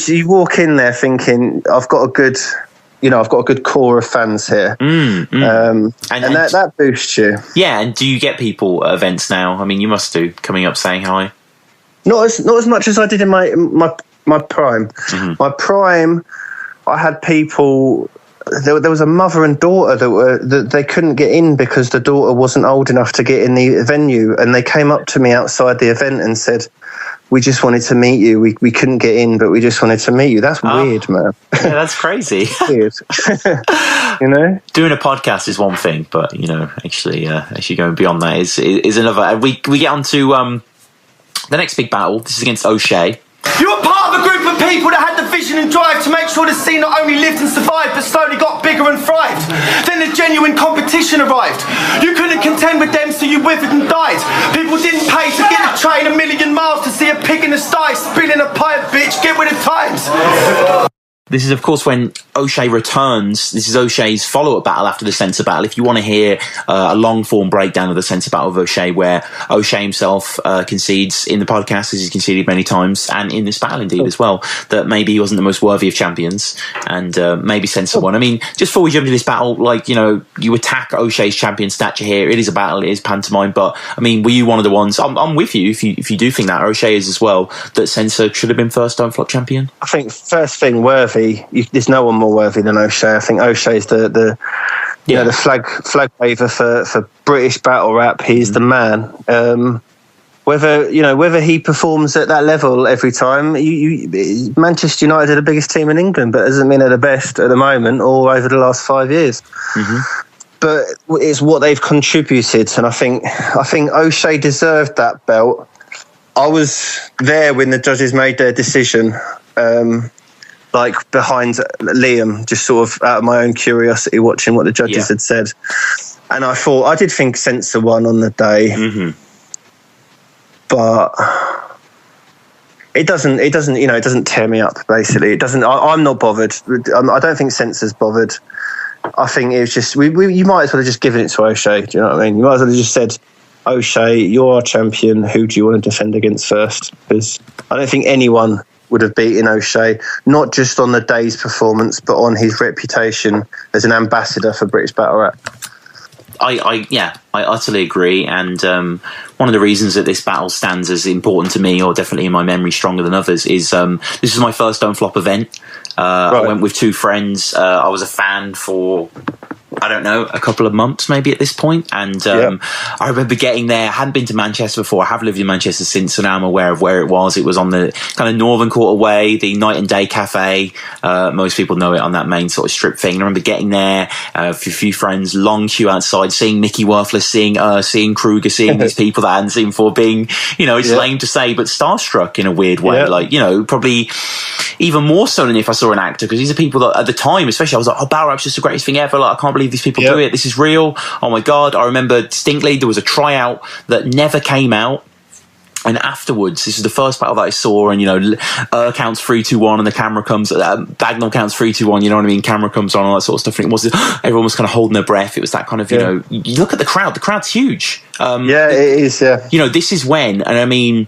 you walk in there thinking, I've got a good core of fans here, and that boosts you. Yeah, and do you get people at events now? I mean, you must do, coming up saying hi. Not as much as I did in my prime. Mm-hmm. My prime, I had people. There was a mother and daughter that they couldn't get in because the daughter wasn't old enough to get in the venue, and they came up to me outside the event and said, "We just wanted to meet you. We couldn't get in, but we just wanted to meet you." That's weird, man. Yeah, that's crazy. Weird. You know, doing a podcast is one thing, but actually going beyond that is another. We get on to the next big battle. This is against Oshea. You were part of a group of people that had the vision and drive to make sure the scene not only lived and survived, but slowly got bigger and thrived. Then the genuine competition arrived. You couldn't contend with them, so you withered and died. People didn't pay to get a train 1,000,000 miles to see a pig in the sty, spilling a pipe, bitch, get with the times. This is, of course, when Oshea returns. This is Oshea's follow-up battle after the Centre battle. If you want to hear a long-form breakdown of the Centre battle of Oshea, where Oshea himself concedes in the podcast, as he's conceded many times, and in this battle indeed as well, that maybe he wasn't the most worthy of champions, and maybe Centre won. I mean, just before we jump into this battle, you attack Oshea's champion stature here. It is a battle, it is pantomime, but, I mean, were you one of the ones, I'm with you if you do think that, Oshea is as well, that Centre should have been first Don't Flop champion? I think first thing, worthy. There's no one more worthy than Oshea. I think Oshea is the flag waver for British battle rap. He's the man. Whether he performs at that level every time, Manchester United are the biggest team in England, but doesn't mean they're the best at the moment or over the last 5 years. Mm-hmm. But it's what they've contributed, and I think Oshea deserved that belt. I was there when the judges made their decision. Behind Liam, just sort of out of my own curiosity, watching what the judges had said, and I did think Censor won on the day, but it doesn't tear me up. Basically, it doesn't. I'm not bothered. I don't think Censor's bothered. I think it was just you might as well have just given it to Oshea. Do you know what I mean? You might as well have just said, Oshea, you're our champion. Who do you want to defend against first? Because I don't think anyone would have beaten Oshea, not just on the day's performance, but on his reputation as an ambassador for British battle rap. I utterly agree, and one of the reasons that this battle stands as important to me, or definitely in my memory stronger than others, is this is my first Don't Flop event. I went with two friends. I was a fan for, I don't know, a couple of months maybe at this point. And I remember getting there. I hadn't been to Manchester before. I have lived in Manchester since, so now I'm aware of where it was. It was on the kind of Northern Quarter Way, the Night and Day Cafe. Most people know it on that main sort of strip thing. And I remember getting there, a few friends, long queue outside, seeing Mickey Worthless, seeing Kruger, seeing these people that I hadn't seen before, being, it's lame to say, but starstruck in a weird way. Probably even more so than if I saw an actor, because these are people that at the time, especially, I was like, oh, battle rap's just the greatest thing ever. Like, I can't believe these people do it. This is real. Oh my God. I remember distinctly there was a tryout that never came out. And afterwards, this is the first battle that I saw, and counts 3, 2, 1, and the camera comes. Bagnall counts 3, 2, 1. You know what I mean? Camera comes on, all that sort of stuff. And it was everyone was kind of holding their breath. It was that kind of you look at the crowd. The crowd's huge. It is. Yeah. This is when, and I mean,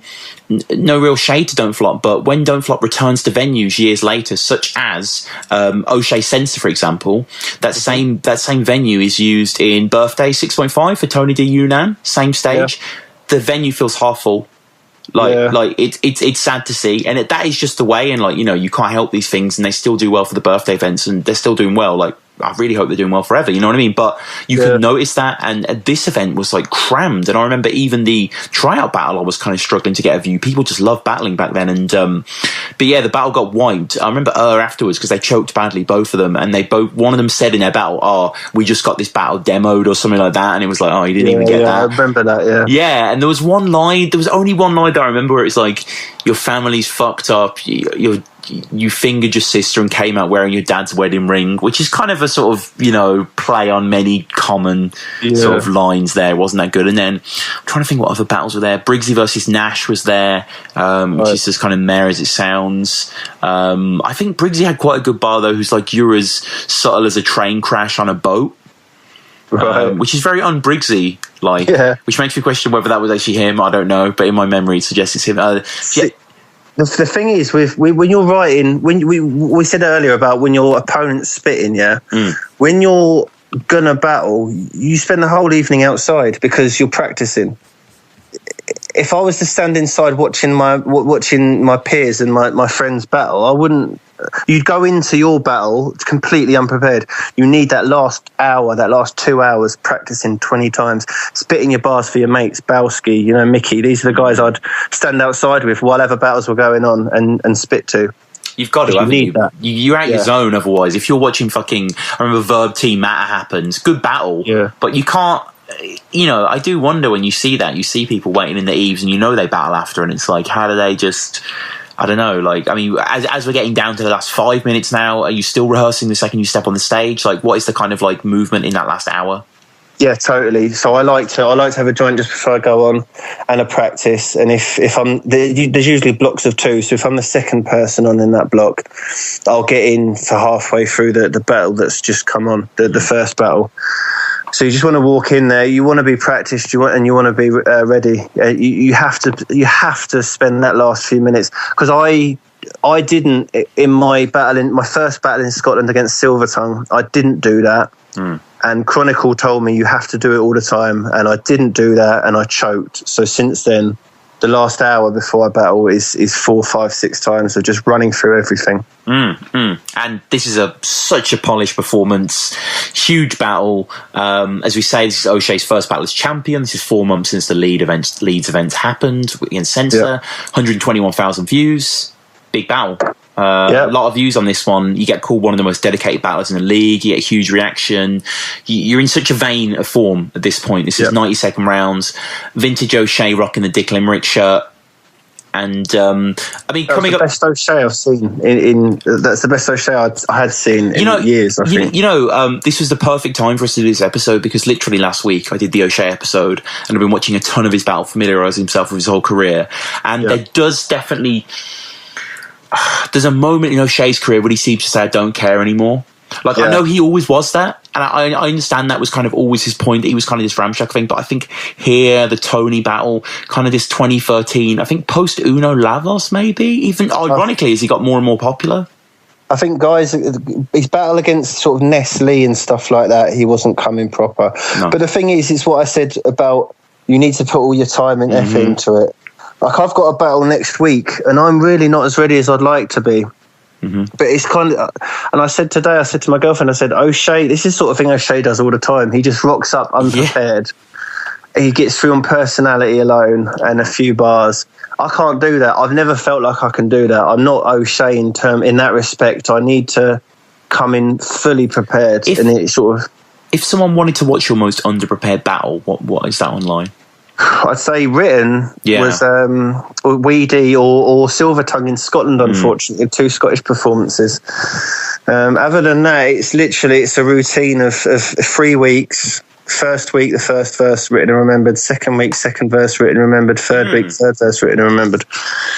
no real shade to Don't Flop, but when Don't Flop returns to venues years later, such as Oshea Centre, for example, that same venue is used in Birthday 6.5 for Tony D. Yunnan. Same stage. The venue feels half full. It's sad to see, and that is just the way. And you can't help these things, and they still do well for the birthday events, and they're still doing well. I really hope they're doing well forever. You know what I mean? But you can notice that, and this event was crammed. And I remember even the tryout battle, I was kind of struggling to get a view. People just loved battling back then, and the battle got wiped. I remember afterwards, because they choked badly, both of them, and one of them said in their battle, "Oh, we just got this battle demoed" or something like that, and it was like, "Oh, you didn't even get that." I remember that. Yeah, and there was one line. There was only one line that I remember where it's like, "Your family's fucked up. You fingered your sister and came out wearing your dad's wedding ring," which is kind of a sort of, play on many common sort of lines there. Wasn't that good? And then I'm trying to think what other battles were there. Briggsy versus Nash was there, which is as kind of mare as it sounds. I think Briggsy had quite a good bar, though, who's like, "You're as subtle as a train crash on a boat." Which is very un-Briggsy, which makes me question whether that was actually him. I don't know, but in my memory it suggests it's him. The thing is, when you're writing, when we said earlier about when your opponent's spitting, when you're gonna battle, you spend the whole evening outside because you're practicing. If I was to stand inside watching my peers and my friends battle, I wouldn't. You'd go into your battle completely unprepared. You need that last hour, that last 2 hours practicing 20 times, spitting your bars for your mates, Balski, Mickey. These are the guys I'd stand outside with while other battles were going on and spit to. You've got to, haven't you? You're out your zone otherwise. If you're watching I remember Verb Team Matter happens, good battle, but you can't. I do wonder when you see that. You see people waiting in the eaves and they battle after, and it's like, how do they just... I don't know, as we're getting down to the last 5 minutes now, are you still rehearsing the second you step on the stage? What is the kind of movement in that last hour? Yeah, totally. So I like to have a joint just before I go on and a practice. And if I'm there's usually blocks of 2. So if I'm the second person on in that block, I'll get in for halfway through the battle that's just come on, the first battle. So you just want to walk in there. You want to be practiced. You want to be ready. You have to spend that last few minutes, because I didn't in my first battle in Scotland against Silvertongue. I didn't do that. And Chronicle told me you have to do it all the time, and I didn't do that, and I choked. So since then, the last hour before I battle is 4, 5, 6 times of just running through everything. And this is such a polished performance, huge battle. As we say, this is O'Shea's first battle as champion. This is 4 months since the Leeds events happened against Censor. 121,000 views, big battle. A lot of views on this one. You get called one of the most dedicated battlers in the league. You get a huge reaction. You're in such a vein of form at this point. This is 92nd rounds. Vintage O'Shea rocking the Dick Limerick shirt. And coming up, best O'Shea I've seen. That's the best O'Shea I had seen in years. I think. This was the perfect time for us to do this episode, because literally last week I did the O'Shea episode, and I've been watching a ton of his battle, familiarising himself with his whole career. And there does definitely. There's a moment in O'Shea's career when he seems to say, I don't care anymore. I know he always was that, and I understand that was kind of always his point, that he was kind of this ramshackle thing, but I think here, the Tony battle, kind of this 2013, I think post Uno Lavos maybe, even ironically, as he got more and more popular. I think, guys, his battle against sort of Nestle and stuff like that, he wasn't coming proper. No. But the thing is, it's what I said about you need to put all your time and effort into it. I've got a battle next week, and I'm really not as ready as I'd like to be. But it's kind of, and I said to my girlfriend, I said, O'Shea, this is the sort of thing O'Shea does all the time. He just rocks up unprepared. He gets through on personality alone and a few bars. I can't do that. I've never felt like I can do that. I'm not O'Shea in that respect. I need to come in fully prepared. If someone wanted to watch your most underprepared battle, what is that online? I'd say written was Weedy or Silvertongue in Scotland, unfortunately, 2 Scottish performances. Other than that, it's a routine of 3 weeks. First week, the first verse written and remembered. Second week, second verse written and remembered. Third week, third verse written and remembered.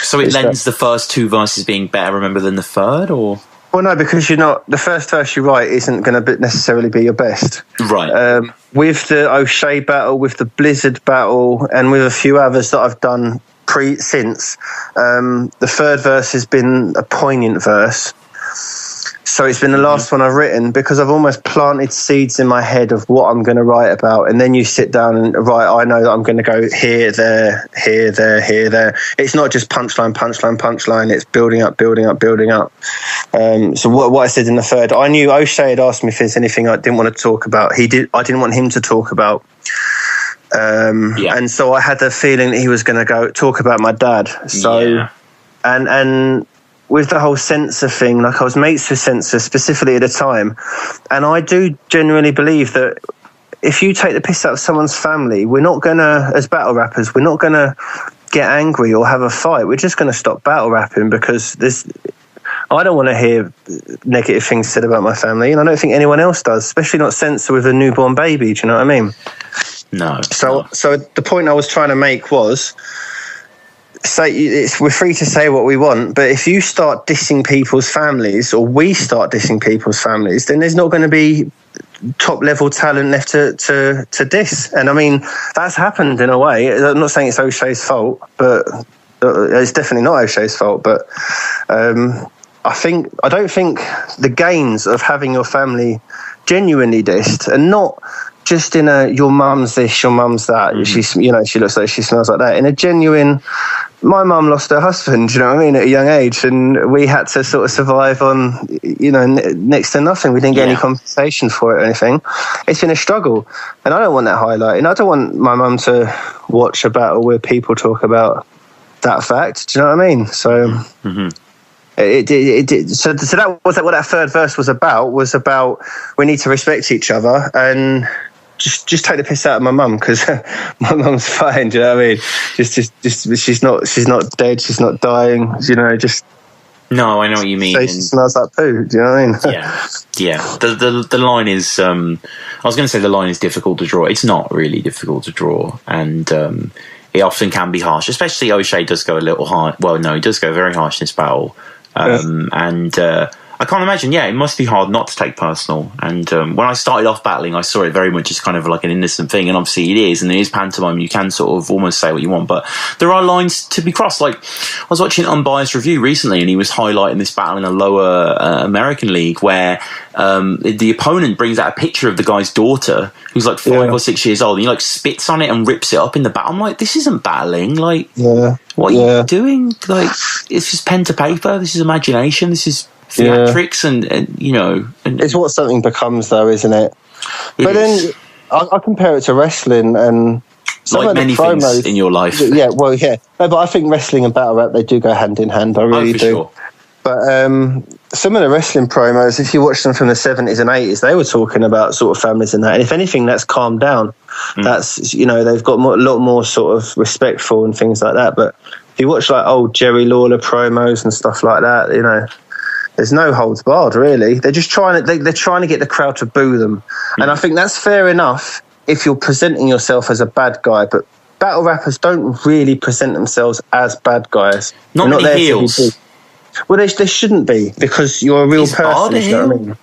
So it lends the first 2 verses being better remembered than the third, or...? Well, no, because the first verse you write isn't going to necessarily be your best. Right. With the O'Shea battle, with the Blizzard battle, and with a few others that I've done since, the third verse has been a poignant verse. So it's been the last one I've written, because I've almost planted seeds in my head of what I'm going to write about. And then you sit down and write, I know that I'm going to go here, there, here, there, here, there. It's not just punchline, punchline, punchline. It's building up, building up, building up. So what I said in the third, I knew O'Shea had asked me if there's anything I didn't want to talk about. I didn't want him to talk about. And so I had the feeling that he was going to go talk about my dad. So, and with the whole Censor thing, I was mates with Censor specifically at the time, and I do genuinely believe that if you take the piss out of someone's family, we're not gonna, as battle rappers, we're not gonna get angry or have a fight. We're just gonna stop battle rapping, because I don't want to hear negative things said about my family, and I don't think anyone else does, especially not Censor with a newborn baby. Do you know what I mean? No. So the point I was trying to make was, we're free to say what we want, but if you start dissing people's families, or we start dissing people's families, then there's not going to be top level talent left to diss. And I mean, that's happened in a way. I'm not saying it's O'Shea's fault, but It's definitely not O'Shea's fault, but I don't think the gains of having your family genuinely dissed, and not just in a your mum's this, your mum's that. Mm-hmm. She looks like she smells like that. In a genuine, my mum lost her husband, at a young age, and we had to sort of survive on, next to nothing. We didn't get any compensation for it or anything. It's been a struggle, and I don't want that highlighted. I don't want my mum to watch a battle where people talk about that fact. Do you know what I mean? So. Mm-hmm. So that was what that third verse was about. We need to respect each other and just take the piss out of my mum, because my mum's fine. Do you know what I mean? Just she's not dead. She's not dying. Just. No, I know what you mean. She smells like poo. Do you know what I mean? Yeah. The line is. I was going to say the line is difficult to draw. It's not really difficult to draw, and. It often can be harsh, especially O'Shea does go a little hard. Well, no, he does go very harsh in this battle. And I can't imagine, it must be hard not to take personal. And when I started off battling, I saw it very much as kind of like an innocent thing. And obviously it is, and it is pantomime. You can sort of almost say what you want. But there are lines to be crossed. Like, I was watching an unbiased review recently, and he was highlighting this battle in a lower American league where the opponent brings out a picture of the guy's daughter, who's like 5 or 6 years old, and he like spits on it and rips it up in the battle. I'm like, this isn't battling. Like, what are you doing? Like, it's just pen to paper. This is imagination. This is theatrics, and it's what something becomes, though, isn't it? But then I compare it to wrestling, and some like of the many promos, things in your life. No, but I think wrestling and battle rap, they do go hand in hand. I really do. Sure. But some of the wrestling promos, if you watch them from the 70s and 80s, they were talking about sort of families and that. And if anything, that's calmed down. That's, they've got a lot more sort of respectful and things like that. But if you watch like old Jerry Lawler promos and stuff like that, there's no holds barred, really. They're just trying to get the crowd to boo them. And I think that's fair enough if you're presenting yourself as a bad guy. But battle rappers don't really present themselves as bad guys. Not many heels. Well, they shouldn't be, because you're a real person. You know what I mean?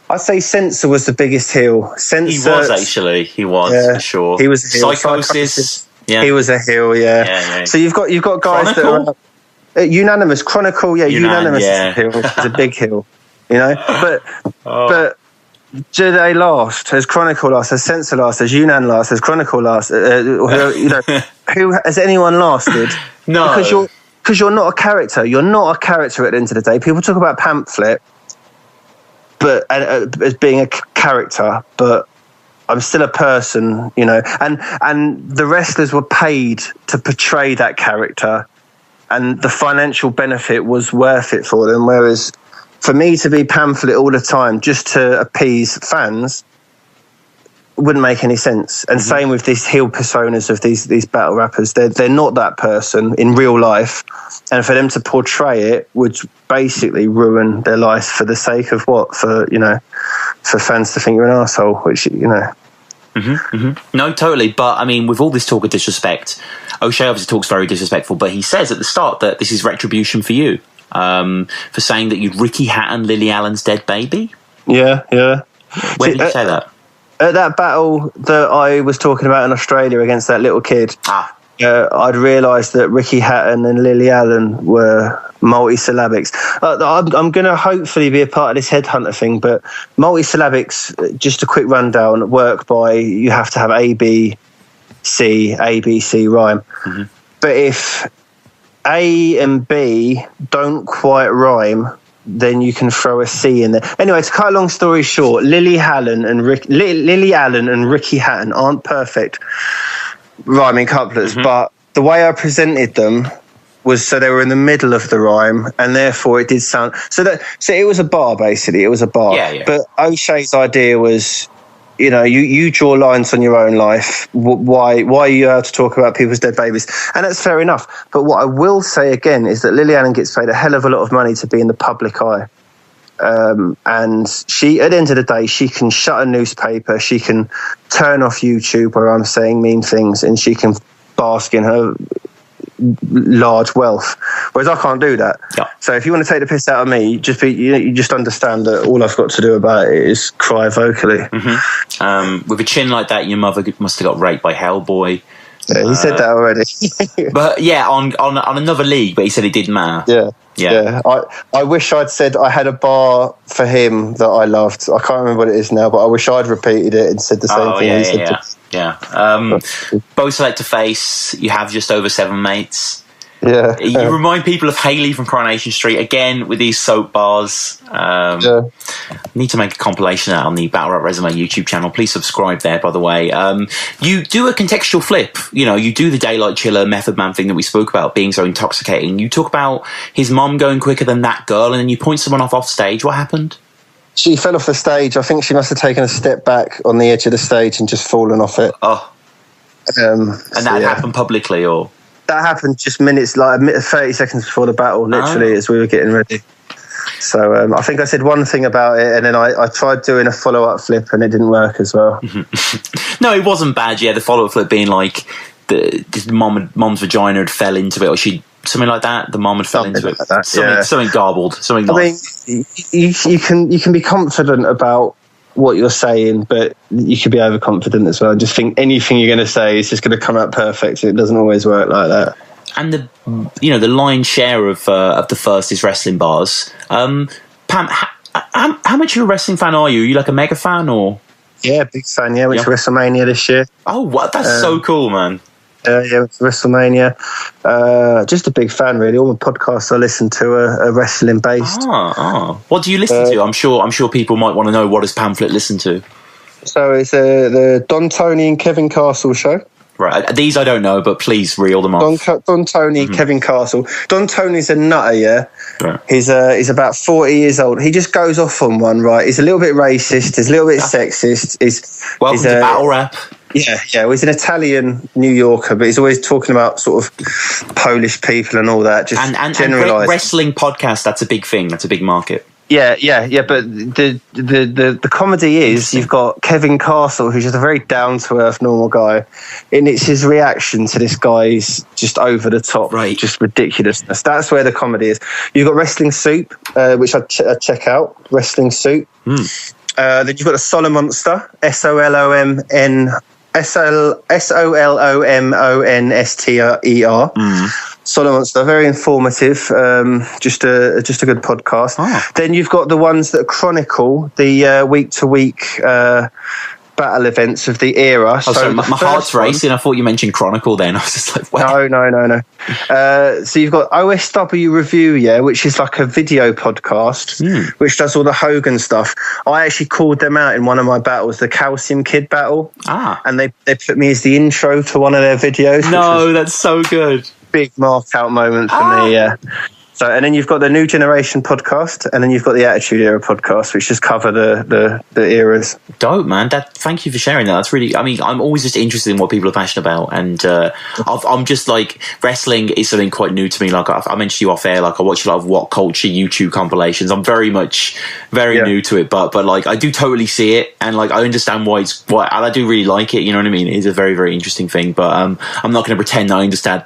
I'd say Censor was the biggest heel. He was, actually. He was, for sure. He was a heel. Psychosis. Yeah. He was a heel, yeah. So you've got guys Chronicle? that are unanimous. Chronicle, unanimous is a heel. It's a big heel, But do they last? Has Chronicle last? Has Censor last? Has Yunnan last? Has Chronicle last? Who has anyone lasted? No. Because you're not a character. You're not a character at the end of the day. People talk about Pamflit, but as being a character, but I'm still a person, And the wrestlers were paid to portray that character, and the financial benefit was worth it for them. Whereas for me to be Pamflit all the time just to appease fans wouldn't make any sense. And same with these heel personas of these battle rappers. They're not that person in real life, and for them to portray it would basically ruin their life for the sake of what? For fans to think you're an asshole, which No, totally. But I mean, with all this talk of disrespect, O'Shea obviously talks very disrespectful, but he says at the start that this is retribution for you, for saying that you'd Ricky Hatton Lily Allen's dead baby. Yeah. When did you say that? At that battle that I was talking about in Australia against that little kid, I'd realised that Ricky Hatton and Lily Allen were multisyllabics. I'm going to hopefully be a part of this headhunter thing, but multisyllabics, just a quick rundown, work by you have to have ABC rhyme. Mm-hmm. But if A and B don't quite rhyme, then you can throw a C in there. Anyway, to cut a long story short, Lily Allen and Ricky Hatton aren't perfect rhyming couplets, but the way I presented them was so they were in the middle of the rhyme, and therefore it did sound so it was a bar, basically. It was a bar. Yeah. But O'Shea's idea was, you draw lines on your own life. Why are you allowed to talk about people's dead babies? And that's fair enough. But what I will say again is that Lily Allen gets paid a hell of a lot of money to be in the public eye. And she, at the end of the day, she can shut a newspaper, she can turn off YouTube where I'm saying mean things, and she can bask in her large wealth, whereas I can't do that. So if you want to take the piss out of me, you just understand that all I've got to do about it is cry vocally. With a chin like that, your mother must have got raped by Hellboy. Yeah, he said that already. But yeah, on another league, but he said it didn't matter. Yeah. Yeah. I wish I'd said I had a bar for him that I loved. I can't remember what it is now, but I wish I'd repeated it and said the same thing. Both select to face. You have just over 7 mates. Yeah. You remind people of Haley from Coronation Street again with these soap bars. Need to make a compilation of that on the Battle Rap Resume YouTube channel. Please subscribe there, by the way. You do a contextual flip. You do the Daylight Chiller Method Man thing that we spoke about being so intoxicating. You talk about his mum going quicker than that girl, and then you point someone off stage. What happened? She fell off the stage. I think she must have taken a step back on the edge of the stage and just fallen off it. Oh. And that happened publicly, or? That happened just minutes, like 30 seconds before the battle, literally, as we were getting ready. So I think I said one thing about it, and then I tried doing a follow-up flip, and it didn't work as well. No, it wasn't bad. Yeah, the follow-up flip being like the mom's vagina had fell into it, or something like that. The mom had fell into it. Like something garbled. Something. I mean, you can be confident about what you're saying, but you should be overconfident as well. Just think anything you're going to say is just going to come out perfect. It doesn't always work like that. And the lion's share of the first is wrestling bars. Pam, how much of a wrestling fan are you? Are you like a mega fan, or? Yeah, big fan. Yeah, went to WrestleMania this year. Oh, what? That's so cool, man. Yeah, went to WrestleMania. Just a big fan, really. All the podcasts I listen to are wrestling based. What do you listen to? I'm sure people might want to know, what does Pamflit listen to? So it's the Don Tony and Kevin Castle show. Right, these I don't know, but please reel them off. Don Tony, Kevin Castle. Don Tony's a nutter, yeah. Right. He's about 40 years old. He just goes off on one, right? He's a little bit racist. He's a little bit sexist. Welcome to Battle Rap. Yeah. Well, he's an Italian New Yorker, but he's always talking about sort of Polish people and all that. Just generalised. Wrestling podcast. That's a big thing. That's a big market. Yeah. But the comedy is you've got Kevin Castle, who's just a very down to earth normal guy, and it's his reaction to this guy's just over the top, right? Just ridiculousness. That's where the comedy is. You've got Wrestling Soup, which I check out. Wrestling Soup. Then you've got the Solomonster, Solomonster. Solomonster, very informative. Just a good podcast. Then you've got the ones that chronicle the week to week battle events of the era. So my heart's racing. I thought you mentioned chronicle. Then I was just like, what? No. So you've got OSW Review, which is like a video podcast, which does all the Hogan stuff. I actually called them out in one of my battles, the Calcium Kid battle, and they put me as the intro to one of their videos. No, that's so good. Big mark out moment for me, yeah. So, and then you've got the New Generation podcast, and then you've got the Attitude Era podcast, which just cover the eras. Dope, man. Thank you for sharing that. That's really. I mean, I'm always just interested in what people are passionate about, and I'm just like, wrestling is something quite new to me. Like I mentioned to you off air, like I watch a lot of What Culture YouTube compilations. I'm very new to it, but like I do totally see it, and like I understand why and I do really like it. You know what I mean? It's a very, very interesting thing, but I'm not going to pretend that I understand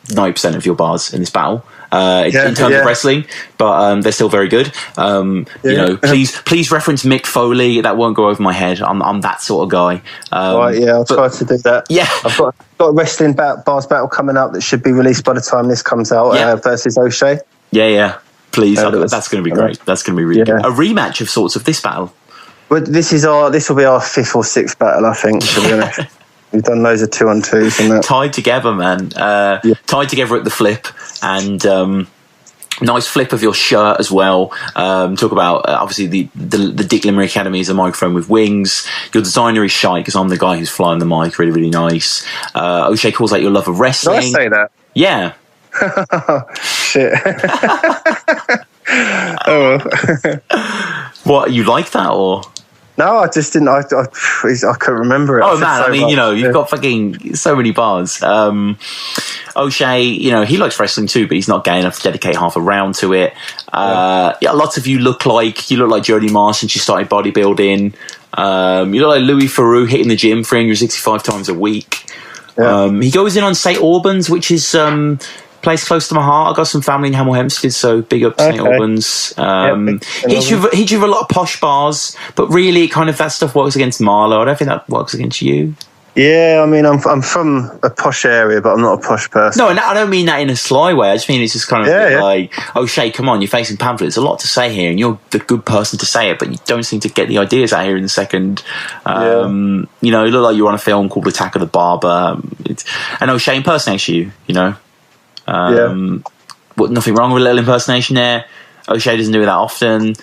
90% of your bars in this battle. In terms of wrestling, but they're still very good. Please reference Mick Foley. That won't go over my head. I'm that sort of guy. I'll try to do that. Yeah, I've got a wrestling bars battle coming up that should be released by the time this comes out. Versus Oshea. Yeah. Please, that's going to be great. That's going to be really good. A rematch of sorts of this battle. Well, this will be our 5th or 6th battle, I think. To be honest. We've done loads of 2-on-2s and that. Tied together, man. Tied together at the flip, and nice flip of your shirt as well. Talk about obviously the Dick Limerick Academy is a microphone with wings. Your designer is shy because I'm the guy who's flying the mic. Really, really nice. Oshea calls out your love of wrestling. Did I say that? Yeah. Shit. What, you like that or? No, I just didn't. I couldn't remember it. Oh man, I mean, you've got fucking so many bars. Oshea, he likes wrestling too, but he's not gay enough to dedicate half a round to it. Lots of you look like Jodie Marsh since she started bodybuilding. You look like Louis Theroux hitting the gym 365 times a week. He goes in on St. Albans, which is place close to my heart. I got some family in Hemel Hempstead, so big up St. Albans. Hits you with a lot of posh bars, but really, kind of that stuff works against Marlo. I don't think that works against you. Yeah, I mean, I'm from a posh area, but I'm not a posh person. No, I don't mean that in a sly way. I just mean it's just kind of like, Oshea, come on, you're facing Pamflit. There's a lot to say here, and you're the good person to say it, but you don't seem to get the ideas out here in the second. You know, you look like you're on a film called Attack of the Barber. And Oshea impersonates you, you know. Nothing wrong with a little impersonation there. Oshea doesn't do it that often.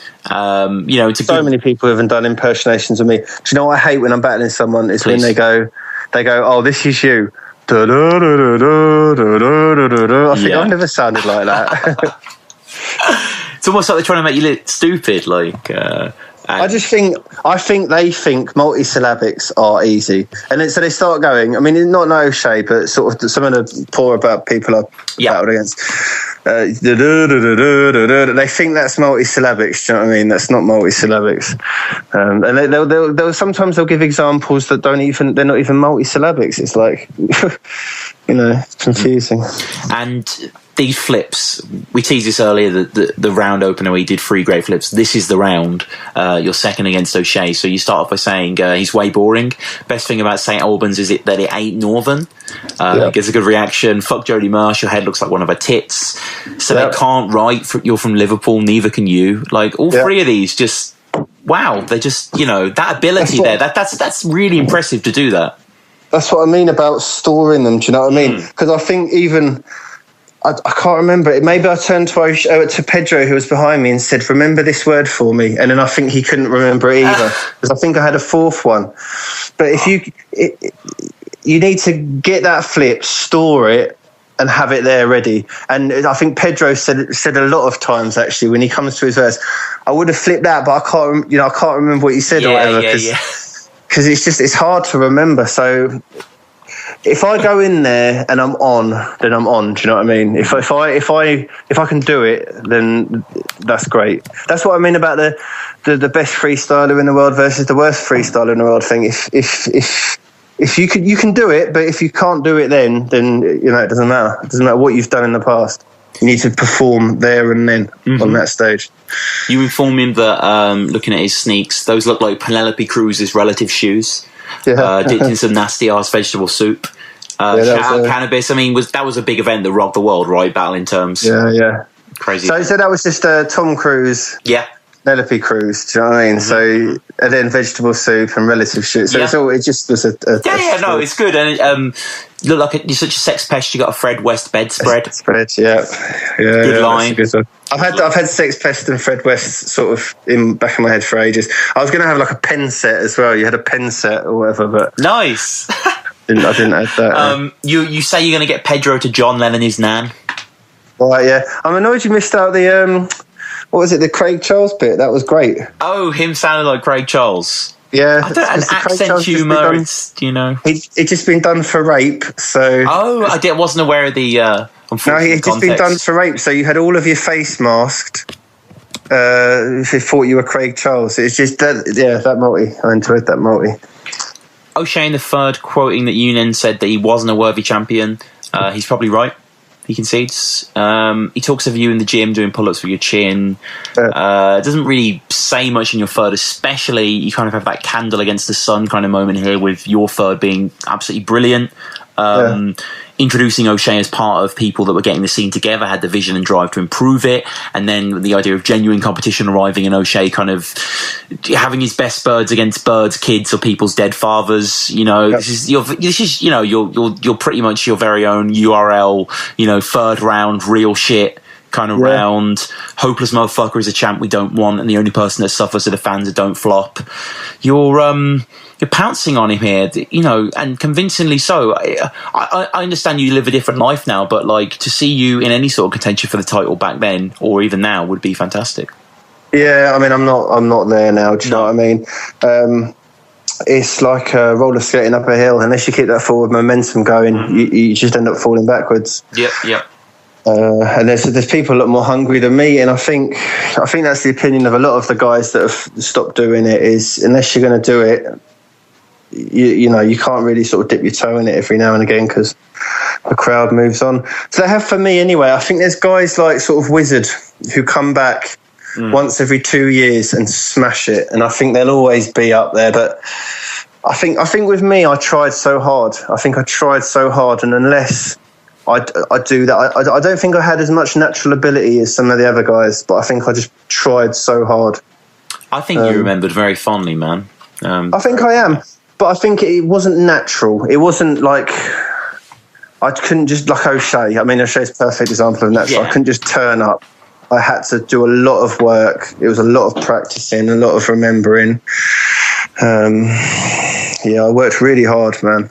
You know, it's many people haven't done impersonations of me. Do you know what I hate when I'm battling someone is when they go, oh, this is you. I think I've never sounded like that. It's almost like they're trying to make you look stupid. Like, I think they think multisyllabics are easy, and then, so they start going. I mean, not Oshea, but sort of some of the poorer people I've battled against. They think that's multisyllabics. Do you know what I mean? That's not multisyllabics. And they'll sometimes they'll give examples that they're not even multisyllabics. It's like, you know, it's confusing. And these flips, we teased this earlier, the round opener where he did 3 great flips. This is the round. You're second against Oshea. So you start off by saying he's way boring. Best thing about St. Albans is that it ain't northern. It gets a good reaction. Fuck Jodie Marsh, your head looks like one of her tits. So they can't write, you're from Liverpool, neither can you. Like, all 3 of these just, wow, they're just, you know, that ability that's really impressive to do that. That's what I mean about storing them, do you know what I mean? Because I think even... I can't remember it. Maybe I turned to Pedro, who was behind me, and said, "Remember this word for me." And then I think he couldn't remember it either, because I think I had a 4th one. But if you need to get that flip, store it, and have it there ready. And I think Pedro said a lot of times, actually, when he comes to his verse, I would have flipped that, but I can't remember what you said or whatever, because it's hard to remember. So if I go in there and I'm on, then I'm on. Do you know what I mean? If I can do it, then that's great. That's what I mean about the best freestyler in the world versus the worst freestyler in the world thing. If you can do it, but if you can't do it, then you know it doesn't matter. It doesn't matter what you've done in the past. You need to perform there and then on that stage. You informed me that looking at his sneaks, those look like Penelope Cruz's relative shoes. Dipped in some nasty ass vegetable soup. Shout out Cannabis. I mean, that was a big event that rocked the world, right? Battling terms. Yeah. Crazy. So that was just Tom Cruise. Yeah. Penelope Cruz, do you know what I mean? So, and then vegetable soup and relative shit. So it just was no, it's good. And you look like you're such a sex pest. You got a Fred West bedspread. Good line. I've had Sex Pest and Fred West sort of in back of my head for ages. I was going to have like a pen set as well. You had a pen set or whatever, but nice. I didn't add that. You say you're going to get Pedro to John Lennon his nan. Right, yeah. I'm annoyed you missed out the what was it? The Craig Charles bit. That was great. Oh, him sounding like Craig Charles. Yeah, an accent humour. It's, you know, it's just been done for rape. So I wasn't aware of the. No, it's just been done for rape. So you had all of your face masked. If you thought you were Craig Charles, it's just that multi. I enjoyed that multi. Oshea in the third, quoting that Yunin said that he wasn't a worthy champion. He's probably right. He concedes. He talks of you in the gym doing pull-ups with your chin. Doesn't really say much in your third, especially you kind of have that candle against the sun kind of moment here with your third being absolutely brilliant. Introducing Oshea as part of people that were getting the scene together, had the vision and drive to improve it, and then the idea of genuine competition arriving and Oshea kind of having his best birds against birds, kids or people's dead fathers. You know, this is you're pretty much your very own URL. You know, third round real shit kind of round. Hopeless motherfucker is a champ we don't want, and the only person that suffers are the fans that don't flop. You're pouncing on him here, you know, and convincingly so. I understand you live a different life now, but like to see you in any sort of contention for the title back then or even now would be fantastic. Yeah, I mean, I'm not there now. Do you know what I mean? It's like roller skating up a hill. Unless you keep that forward momentum going, you just end up falling backwards. Yep. And there's people a lot more hungry than me, and I think that's the opinion of a lot of the guys that have stopped doing it. Is unless you're going to do it, you know, you can't really sort of dip your toe in it every now and again because the crowd moves on. So they have for me anyway. I think there's guys like sort of Wizard who come back once every 2 years and smash it, and I think they'll always be up there. But I think with me, I tried so hard. And unless I do that, I don't think I had as much natural ability as some of the other guys, but I think I just tried so hard. I think you remembered very fondly, man. I think I am, but I think it wasn't natural. It wasn't like I couldn't just, like Oshea. I mean, Oshea's a perfect example of natural. I couldn't just turn up. I had to do a lot of work. It was a lot of practicing, a lot of remembering. I worked really hard, man.